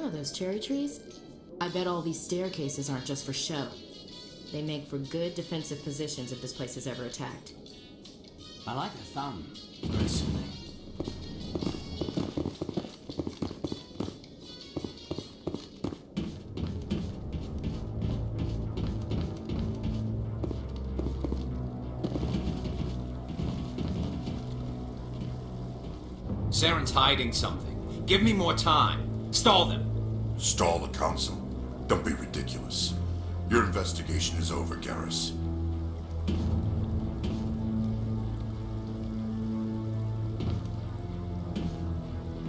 Oh, those cherry trees? I bet all these staircases aren't just for show. They make for good defensive positions if this place is ever attacked. I like the fountain. Very soothing. Saren's hiding something. Give me more time. Stall them. Stall the council? Don't be ridiculous. Your investigation is over, Garrus.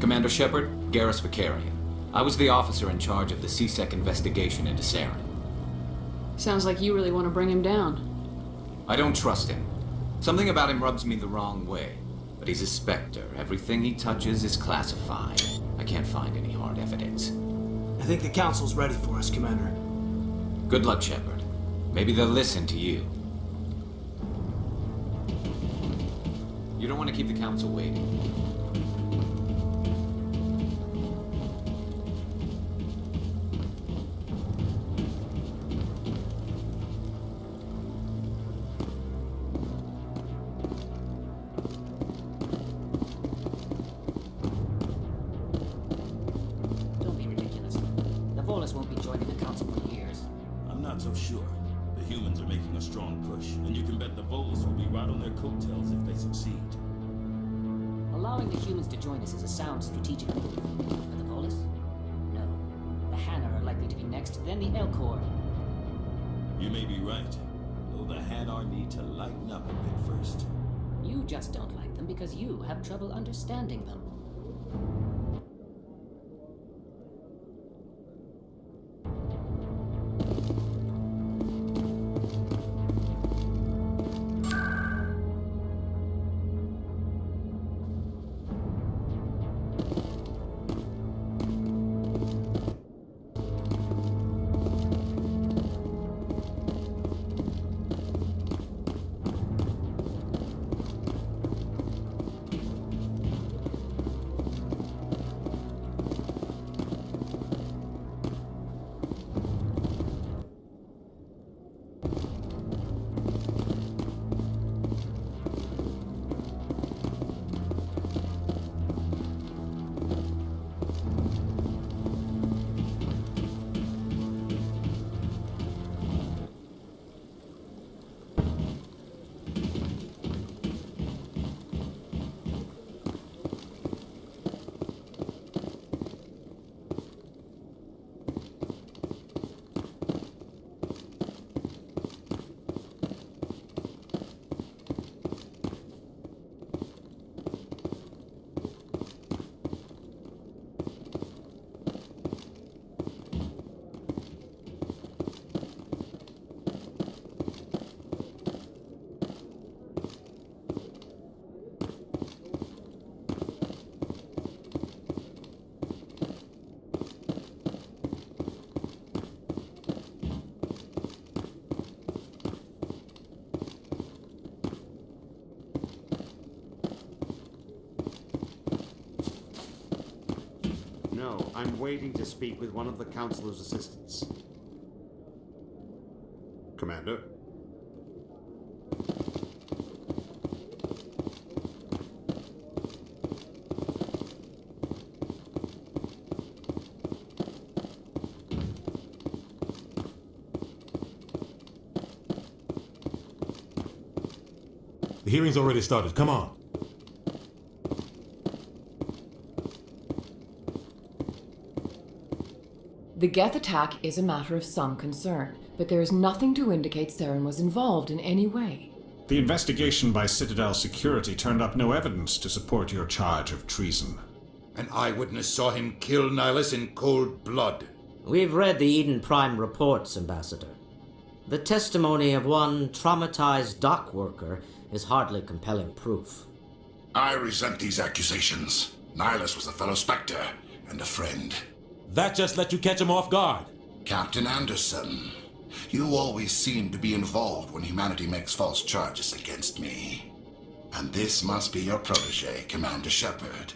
Commander Shepard, Garrus Vicarian. I was the officer in charge of the C-Sec investigation into Saren. Sounds like you really want to bring him down. I don't trust him. Something about him rubs me the wrong way. But he's a Spectre. Everything he touches is classified. I can't find any hard evidence. I think the council's ready for us, Commander. Good luck, Shepard. Maybe they'll listen to you. You don't want to keep the council waiting. Don't be ridiculous. The Volus won't be joining the council for years. I'm not so sure. The humans are making a strong push, and you can bet the Volus will be right on their coattails if they succeed. Allowing the humans to join us is a sound strategic move. But the Volus? No. The Hanna are likely to be next, then the Elcor. You may be right, though the Hanar need to lighten up a bit first. You just don't like them because you have trouble understanding them. No, I'm waiting to speak with one of the Councilor's assistants. Commander? The hearing's already started. Come on. The Geth attack is a matter of some concern, but there is nothing to indicate Saren was involved in any way. The investigation by Citadel security turned up no evidence to support your charge of treason. An eyewitness saw him kill Nihilus in cold blood. We've read the Eden Prime reports, Ambassador. The testimony of one traumatized dock worker is hardly compelling proof. I resent these accusations. Nihilus was a fellow Spectre and a friend. That just let you catch him off guard. Captain Anderson, you always seem to be involved when humanity makes false charges against me. And this must be your protege, Commander Shepard,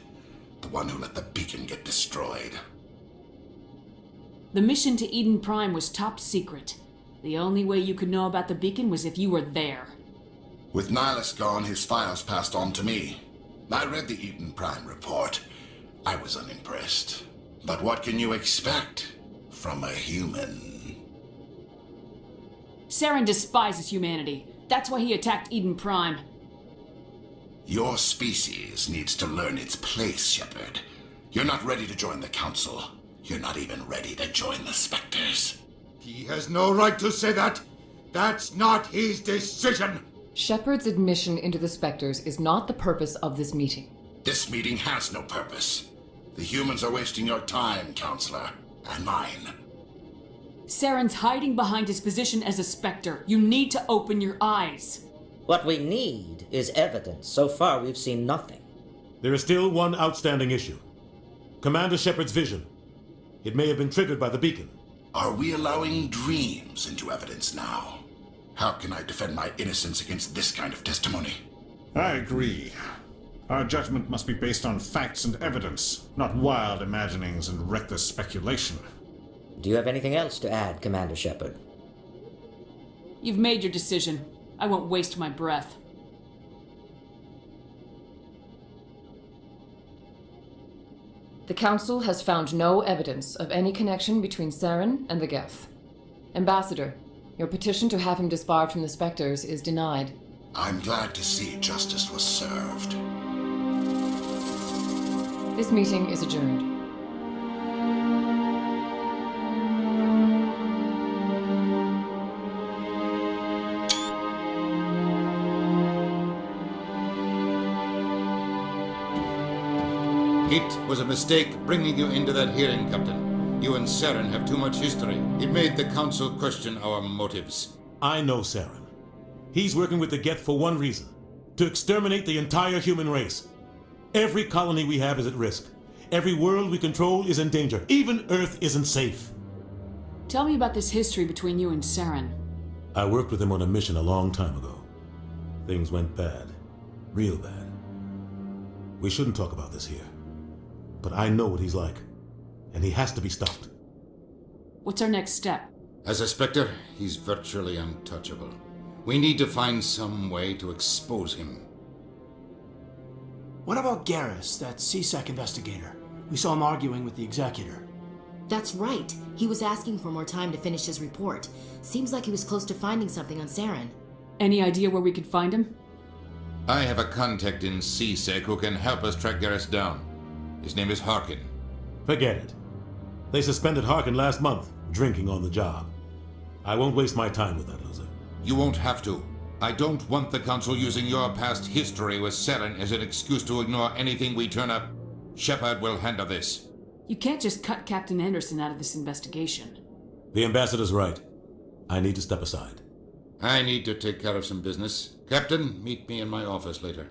the one who let the beacon get destroyed. The mission to Eden Prime was top secret. The only way you could know about the beacon was if you were there. With Nihilus gone, his files passed on to me. I read the Eden Prime report. I was unimpressed. But what can you expect from a human? Saren despises humanity. That's why he attacked Eden Prime. Your species needs to learn its place, Shepard. You're not ready to join the Council. You're not even ready to join the Spectres. He has no right to say that. That's not his decision. Shepard's admission into the Spectres is not the purpose of this meeting. This meeting has no purpose. The humans are wasting your time, Counselor, and mine. Saren's hiding behind his position as a Spectre. You need to open your eyes. What we need is evidence. So far, we've seen nothing. There is still one outstanding issue. Commander Shepard's vision. It may have been triggered by the beacon. Are we allowing dreams into evidence now? How can I defend my innocence against this kind of testimony? I agree. Our judgment must be based on facts and evidence, not wild imaginings and reckless speculation. Do you have anything else to add, Commander Shepard? You've made your decision. I won't waste my breath. The Council has found no evidence of any connection between Saren and the Geth. Ambassador, your petition to have him disbarred from the Spectres is denied. I'm glad to see justice was served. This meeting is adjourned. It was a mistake bringing you into that hearing, Captain. You and Saren have too much history. It made the Council question our motives. I know Saren. He's working with the Geth for one reason. To exterminate the entire human race. Every colony we have is at risk. Every world we control is in danger. Even Earth isn't safe. Tell me about this history between you and Saren. I worked with him on a mission a long time ago. Things went bad. Real bad. We shouldn't talk about this here. But I know what he's like. And he has to be stopped. What's our next step? As a Spectre, he's virtually untouchable. We need to find some way to expose him. What about Garrus, that CSEC investigator? We saw him arguing with the Executor. That's right. He was asking for more time to finish his report. Seems like he was close to finding something on Saren. Any idea where we could find him? I have a contact in CSEC who can help us track Garrus down. His name is Harkin. Forget it. They suspended Harkin last month, drinking on the job. I won't waste my time with that loser. You won't have to. I don't want the Council using your past history with Saren as an excuse to ignore anything we turn up. Shepard will handle this. You can't just cut Captain Anderson out of this investigation. The ambassador's right. I need to step aside. I need to take care of some business. Captain, meet me in my office later.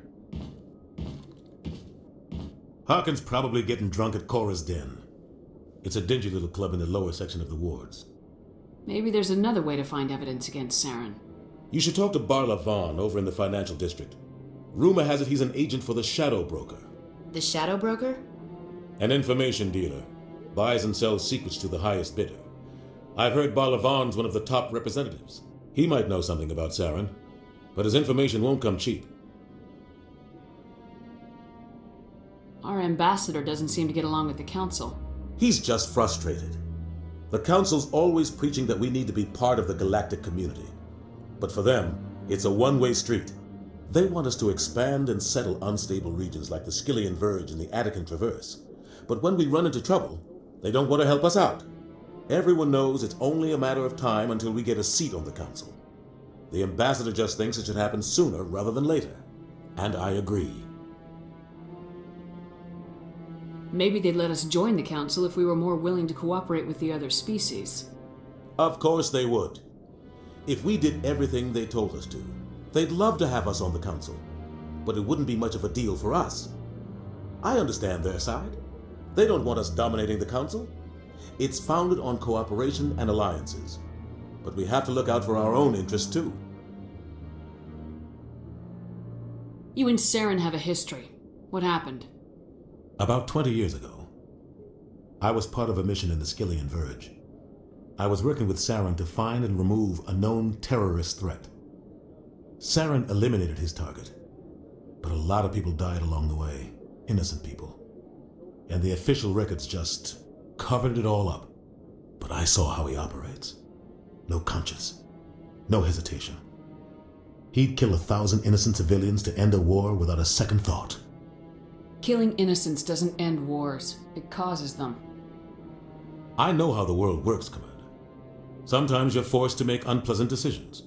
Harkin's probably getting drunk at Cora's Den. It's a dingy little club in the lower section of the wards. Maybe there's another way to find evidence against Saren. You should talk to Barla Vaughn over in the financial district. Rumor has it he's an agent for the Shadow Broker. The Shadow Broker? An information dealer. Buys and sells secrets to the highest bidder. I've heard Barla Vaughn's one of the top representatives. He might know something about Saren, but his information won't come cheap. Our ambassador doesn't seem to get along with the Council. He's just frustrated. The Council's always preaching that we need to be part of the galactic community. But for them, it's a one-way street. They want us to expand and settle unstable regions like the Skillian Verge and the Attican Traverse. But when we run into trouble, they don't want to help us out. Everyone knows it's only a matter of time until we get a seat on the Council. The ambassador just thinks it should happen sooner rather than later. And I agree. Maybe they'd let us join the Council if we were more willing to cooperate with the other species. Of course they would. If we did everything they told us to, they'd love to have us on the Council. But it wouldn't be much of a deal for us. I understand their side. They don't want us dominating the Council. It's founded on cooperation and alliances. But we have to look out for our own interests too. You and Saren have a history. What happened? About 20 years ago, I was part of a mission in the Skillian Verge. I was working with Saren to find and remove a known terrorist threat. Saren eliminated his target, but a lot of people died along the way, innocent people. And the official records just covered it all up. But I saw how he operates. No conscience, no hesitation. He'd kill 1,000 innocent civilians to end a war without a second thought. Killing innocents doesn't end wars, it causes them. I know how the world works, Commander. Sometimes you're forced to make unpleasant decisions,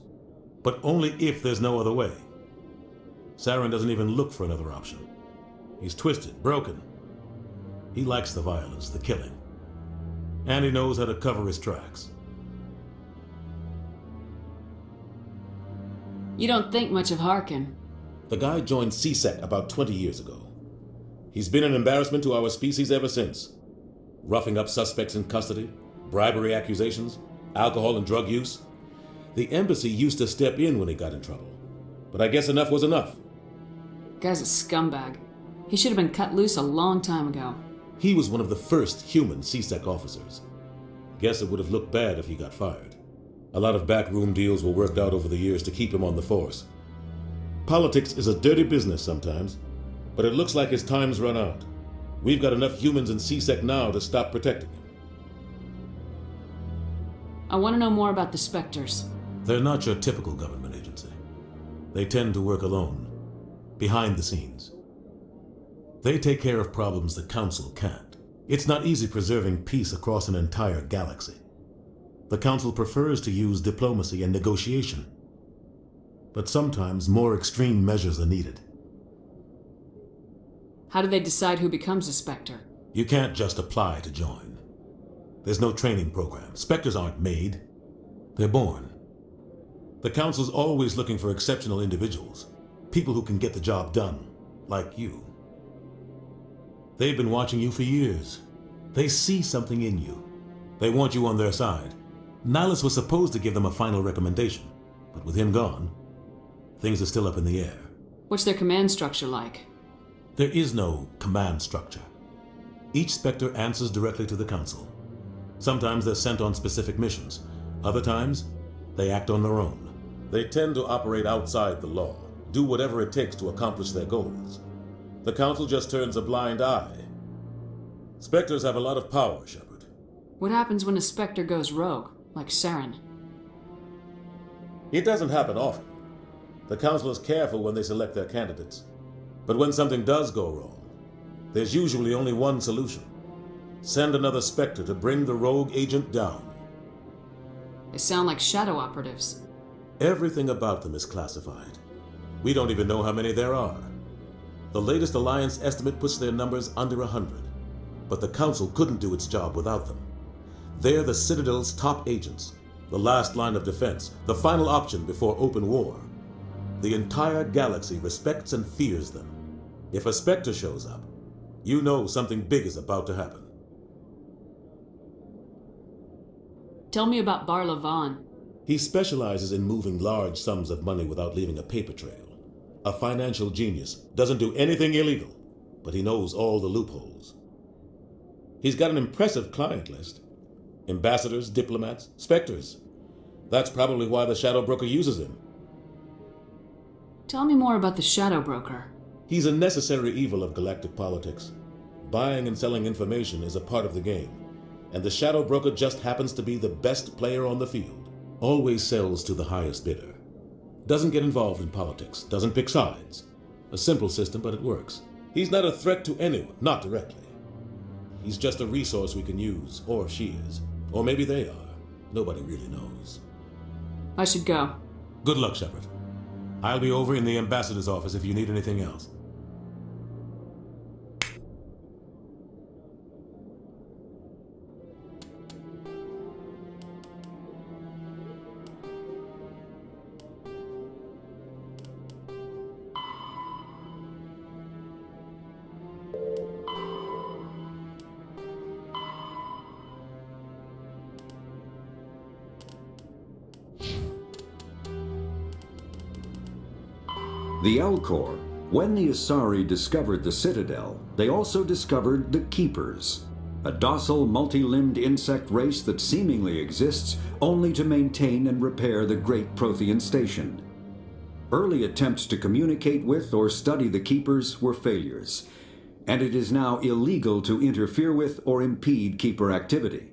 but only if there's no other way. Saren doesn't even look for another option. He's twisted, broken. He likes the violence, the killing. And he knows how to cover his tracks. You don't think much of Harkin. The guy joined CSEC about 20 years ago. He's been an embarrassment to our species ever since. Roughing up suspects in custody, bribery accusations, alcohol and drug use. The embassy used to step in when he got in trouble. But I guess enough was enough. Guy's a scumbag. He should have been cut loose a long time ago. He was one of the first human CSEC officers. Guess it would have looked bad if he got fired. A lot of backroom deals were worked out over the years to keep him on the force. Politics is a dirty business sometimes, but it looks like his time's run out. We've got enough humans in CSEC now to stop protecting him. I want to know more about the Spectres. They're not your typical government agency. They tend to work alone, behind the scenes. They take care of problems the Council can't. It's not easy preserving peace across an entire galaxy. The Council prefers to use diplomacy and negotiation. But sometimes more extreme measures are needed. How do they decide who becomes a Spectre? You can't just apply to join. There's no training program. Spectres aren't made. They're born. The Council's always looking for exceptional individuals. People who can get the job done, like you. They've been watching you for years. They see something in you. They want you on their side. Nihilus was supposed to give them a final recommendation, but with him gone, things are still up in the air. What's their command structure like? There is no command structure. Each Spectre answers directly to the Council. Sometimes they're sent on specific missions. Other times, they act on their own. They tend to operate outside the law, do whatever it takes to accomplish their goals. The Council just turns a blind eye. Spectres have a lot of power, Shepard. What happens when a Spectre goes rogue, like Saren? It doesn't happen often. The Council is careful when they select their candidates. But when something does go wrong, there's usually only one solution. Send another Spectre to bring the rogue agent down. They sound like shadow operatives. Everything about them is classified. We don't even know how many there are. The latest Alliance estimate puts their numbers under 100. But the Council couldn't do its job without them. They're the Citadel's top agents, the last line of defense, the final option before open war. The entire galaxy respects and fears them. If a Spectre shows up, you know something big is about to happen. Tell me about Bar Lavan. He specializes in moving large sums of money without leaving a paper trail. A financial genius, doesn't do anything illegal, but he knows all the loopholes. He's got an impressive client list. Ambassadors, diplomats, Spectres. That's probably why the Shadow Broker uses him. Tell me more about the Shadow Broker. He's a necessary evil of galactic politics. Buying and selling information is a part of the game, and the Shadow Broker just happens to be the best player on the field. Always sells to the highest bidder. Doesn't get involved in politics, doesn't pick sides. A simple system, but it works. He's not a threat to anyone, not directly. He's just a resource we can use, or she is. Or maybe they are. Nobody really knows. I should go. Good luck, Shepard. I'll be over in the ambassador's office if you need anything else. The Elcor. When the Asari discovered the Citadel, they also discovered the Keepers. a docile, multi-limbed insect race that seemingly exists only to maintain and repair the Great Prothean Station. Early attempts to communicate with or study the Keepers were failures, and it is now illegal to interfere with or impede Keeper activity.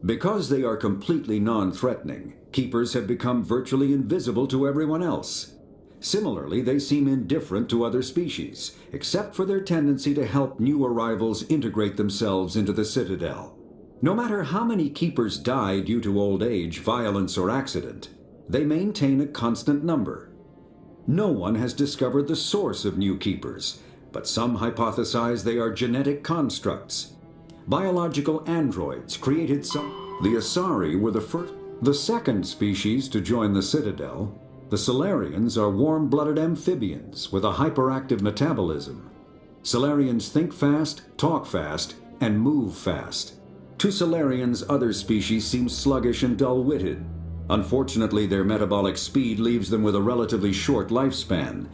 Because they are completely non-threatening, Keepers have become virtually invisible to everyone else. Similarly, they seem indifferent to other species, except for their tendency to help new arrivals integrate themselves into the Citadel. No matter how many Keepers die due to old age, violence, or accident, they maintain a constant number. No one has discovered the source of new Keepers, but some hypothesize they are genetic constructs. Biological androids created some. The Asari were the second species to join the Citadel. The Solarians are warm-blooded amphibians with a hyperactive metabolism. Solarians think fast, talk fast, and move fast. To Solarians, other species seem sluggish and dull-witted. Unfortunately, their metabolic speed leaves them with a relatively short lifespan.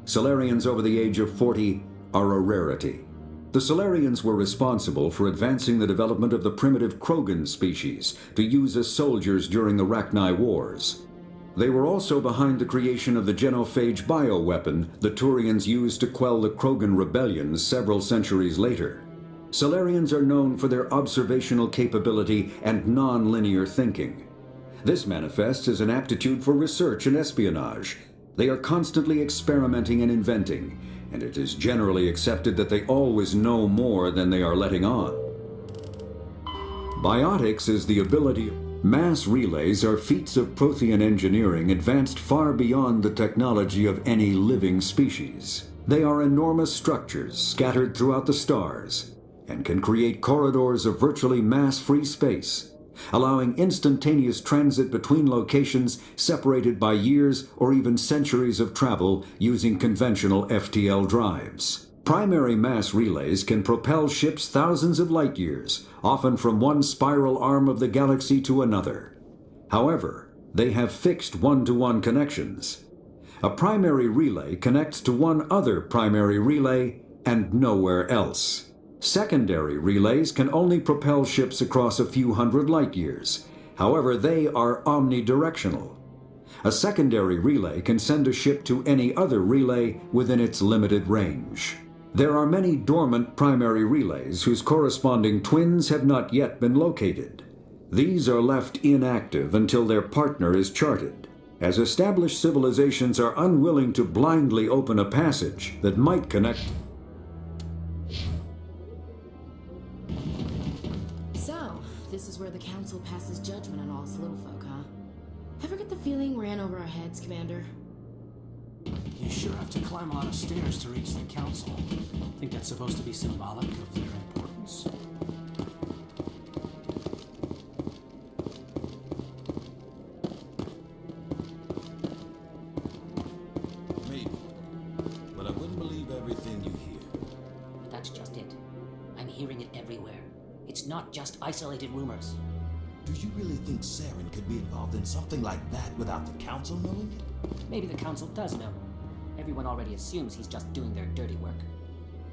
Solarians over the age of 40 are a rarity. The Solarians were responsible for advancing the development of the primitive Krogan species to use as soldiers during the Rachni Wars. They were also behind the creation of the genophage bioweapon the Turians used to quell the Krogan rebellions several centuries later. Solarians are known for their observational capability and non-linear thinking. This manifests as an aptitude for research and espionage. They are constantly experimenting and inventing, and it is generally accepted that they always know more than they are letting on. Biotics is the ability. Mass relays are feats of Prothean engineering advanced far beyond the technology of any living species. They are enormous structures scattered throughout the stars, and can create corridors of virtually mass-free space, allowing instantaneous transit between locations separated by years or even centuries of travel using conventional FTL drives. Primary mass relays can propel ships thousands of light years, often from one spiral arm of the galaxy to another. However, they have fixed one-to-one connections. A primary relay connects to one other primary relay and nowhere else. Secondary relays can only propel ships across a few hundred light years. However, they are omnidirectional. A secondary relay can send a ship to any other relay within its limited range. There are many dormant primary relays whose corresponding twins have not yet been located. These are left inactive until their partner is charted, as established civilizations are unwilling to blindly open a passage that might connect. So, this is where the Council passes judgment on all us little folk, huh? Ever get the feeling we're in over our heads, Commander? You sure have to climb a lot of stairs to reach the Council. Think that's supposed to be symbolic of their importance? Maybe. But I wouldn't believe everything you hear. That's just it. I'm hearing it everywhere. It's not just isolated rumors. Do you really think Saren could be involved in something like that without the Council knowing it? Maybe the Council does know. Everyone already assumes he's just doing their dirty work.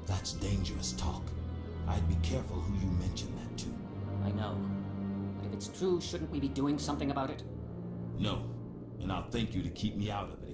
That's dangerous talk. I'd be careful who you mention that to. I know. But if it's true, shouldn't we be doing something about it? No. And I'll thank you to keep me out of it